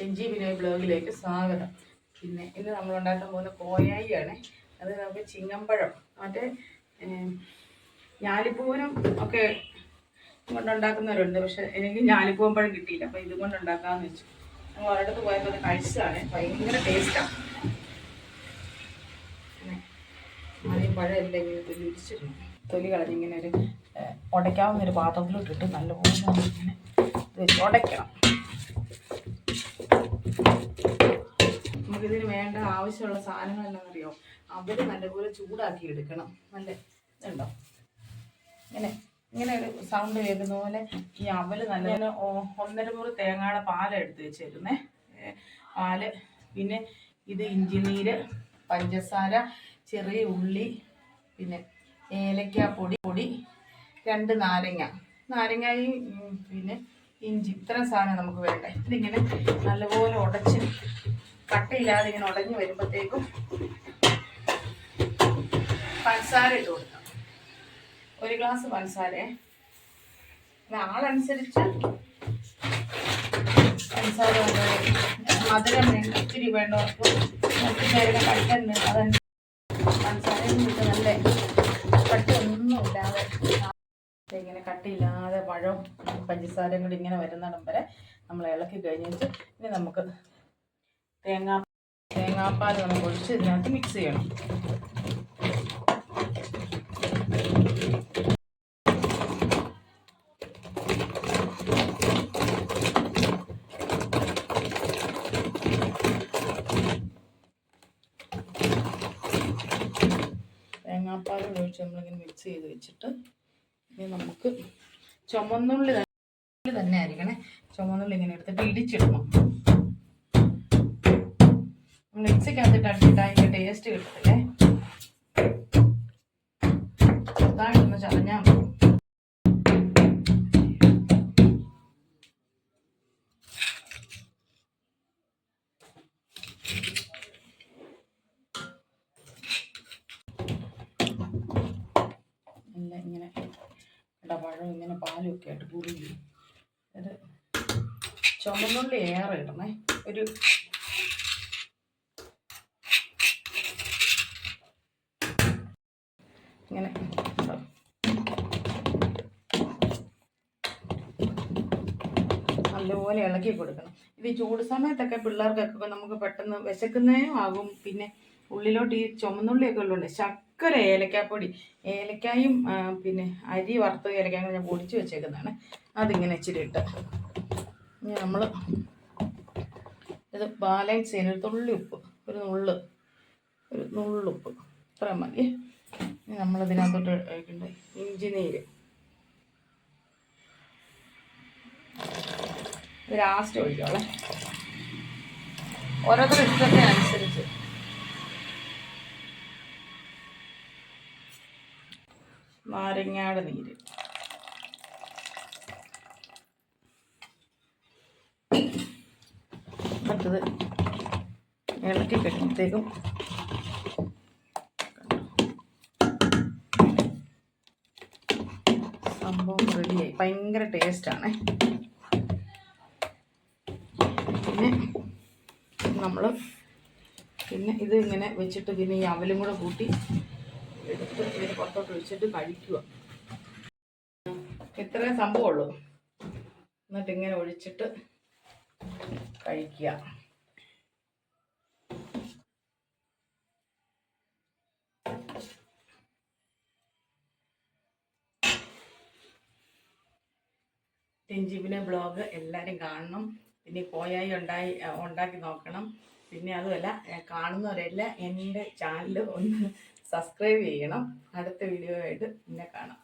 ടെഞ്ചി വിനോയ് ബ്ലോഗിലേക്ക് സ്വാഗതം. പിന്നെ ഇന്ന് നമ്മൾ ഉണ്ടാക്കാൻ പോകുന്ന കോയായിയാണ്. അത് നമുക്ക് ചിങ്ങമ്പഴം മറ്റേ ഞാലിപ്പൂവനും ഒക്കെ കൊണ്ടുണ്ടാക്കുന്നവരുണ്ട്. പക്ഷെ എനിക്ക് ഞാലിപ്പൂവൻ പഴം കിട്ടിയില്ല, അപ്പോൾ ഇതുകൊണ്ട് ഉണ്ടാക്കാമെന്ന് വെച്ചു. നമ്മൾ ഒരിടത്ത് പോയപ്പോൾ അത് കഴിച്ചതാണ്, ഭയങ്കര ടേസ്റ്റാണ്. ആദ്യം പഴം എല്ലാം ഇങ്ങനെ തൊലി ഇടിച്ചിരുന്നു, തൊലി കളഞ്ഞിങ്ങനെ ഒരു ഉടയ്ക്കാവുന്നൊരു പാത്രത്തിലോട്ടിട്ട് നല്ലപോലെ ഇങ്ങനെ വെച്ച് ഉടയ്ക്കണം. നമുക്കിതിന് വേണ്ട ആവശ്യമുള്ള സാധനങ്ങൾ എന്താണെന്നറിയോ? അവര് നല്ലപോലെ ചൂടാക്കി എടുക്കണം. നല്ല ഇതുണ്ടോ, ഇങ്ങനെ ഇങ്ങനെ ഒരു സൗണ്ട് കേൾക്കുന്ന പോലെ ഈ അവല് നല്ല 1.5 മുറി തേങ്ങയുടെ പാല് എടുത്ത് വെച്ചേക്കുന്നേ. പാല്, പിന്നെ ഇത് ഇഞ്ചിനീര്, പഞ്ചസാര, ചെറിയ ഉള്ളി, പിന്നെ ഏലക്കാപ്പൊടി, 2 നാരങ്ങയും പിന്നെ ഇഞ്ചി. ഇത്രയും സാധനം നമുക്ക് വേണ്ടേ. ഇതിങ്ങനെ നല്ലപോലെ ഉടച്ച് കട്ടയില്ലാതെ ഇങ്ങനെ ഉടഞ്ഞ് വരുമ്പോഴത്തേക്കും പഞ്ചസാര ഇട്ട് കൊടുക്കാം. 1 ഗ്ലാസ് പഞ്ചസാര. ആളനുസരിച്ച് പഞ്ചസാര മധുരം വേണ്ട, ഇത്തിരി വേണ്ടവർക്ക് മറ്റു പേരുടെ കഴിക്കുന്നുണ്ട്. അതനുസരിച്ച് പഞ്ചസാരയും ഇട്ട് നല്ല കട്ടിയൊന്നും ഇല്ലാതെ ഇങ്ങനെ കട്ടിയില്ലാതെ പഴം പഞ്ചസാരയും കൂടി ഇങ്ങനെ വരുന്നിടം വരെ നമ്മൾ ഇളക്കി കഴിഞ്ഞിട്ട് ഇനി നമുക്ക് തേങ്ങാപ്പാൽ നമുക്ക് ഒഴിച്ച് ഇതിനകത്ത് മിക്സ് ചെയ്യണം. തേങ്ങാപ്പാൽ ഒഴിച്ച് നമ്മളിങ്ങനെ മിക്സ് ചെയ്ത് വെച്ചിട്ട് ഇനി നമുക്ക് ചുമന്നുള്ളി തന്നെ ആയിരിക്കണേ. ചുമന്നുള്ളി ഇങ്ങനെ എടുത്തിട്ട് ഇടിച്ചിടണം. മിക്സിക്കകത്തിട്ട് അടിച്ചിട്ട് അതിൻ്റെ ടേസ്റ്റ് കിട്ടത്തില്ലേ. ചെറുതായിട്ടൊന്ന് ചതഞ്ഞാൽ മതി. എല്ലാം ഇങ്ങനെ ഇടപഴം ഇങ്ങനെ പാലൊക്കെ ആയിട്ട് കുറുകി. അത് ചുമന്നുള്ളി ഏറെ ഇടണേ. ഒരു ഇങ്ങനെ നല്ലപോലെ ഇളക്കി കൊടുക്കണം. ഇത് ചൂട് സമയത്തൊക്കെ പിള്ളേർക്കൊക്കെ നമുക്ക് പെട്ടെന്ന് വിശക്കുന്നതിനും ആകും. പിന്നെ ഉള്ളിലോട്ട് ഈ ചുമന്നുള്ളിയൊക്കെ ഉള്ളുണ്ട്. ശർക്കര, ഏലക്കാപ്പൊടി, ഏലക്കായും പിന്നെ അരി വറുത്ത ഏലക്കായും ഞാൻ പൊടിച്ച് വെച്ചേക്കുന്നതാണ്. അതിങ്ങനെ ഇച്ചിരി ഇട്ട് ഇനി നമ്മൾ ഇത് ബാലൻസ് ചെയ്യുന്ന തുള്ളി ഉപ്പ്, ഒരു നുള്ളുപ്പ്, ഇത്ര മതി. ഇനി നമ്മളിതിനകത്തോട്ട് ഒഴിക്കേണ്ട ഇഞ്ചിനീര് ഇത് ലാസ്റ്റ് ഒഴിക്കോളെ, ഓരോരുത്തരുടെ ഇഷ്ടത്തിനനുസരിച്ച്. നാരങ്ങയുടെ നീര്, അടുത്തത് ഇളക്കി കഴിയുമ്പോഴത്തേക്കും സംഭവം റെഡിയായി. ഭയങ്കര ടേസ്റ്റാണ്. പിന്നെ നമ്മൾ ഇത് ഇങ്ങനെ വെച്ചിട്ട് പിന്നെ ഈ അവലും കൂടെ കൂട്ടി എടുത്ത് ഇതിന് പുറത്തോട്ട് ഒഴിച്ചിട്ട് കഴിക്കുക. ഇത്രയും സംഭവമുള്ളൂ. എന്നിട്ട് ഇങ്ങനെ ഒഴിച്ചിട്ട് കഴിക്കുക. ടെഞ്ചിബിനെ ബ്ലോഗ് എല്ലാവരും കാണണം. പിന്നെ കോയായി ഉണ്ടാക്കി നോക്കണം. പിന്നെ അതുമല്ല, കാണുന്നവരെല്ലാം എൻ്റെ ചാനൽ ഒന്ന് സബ്സ്ക്രൈബ് ചെയ്യണം. അടുത്ത വീഡിയോ ആയിട്ട് പിന്നെ കാണാം.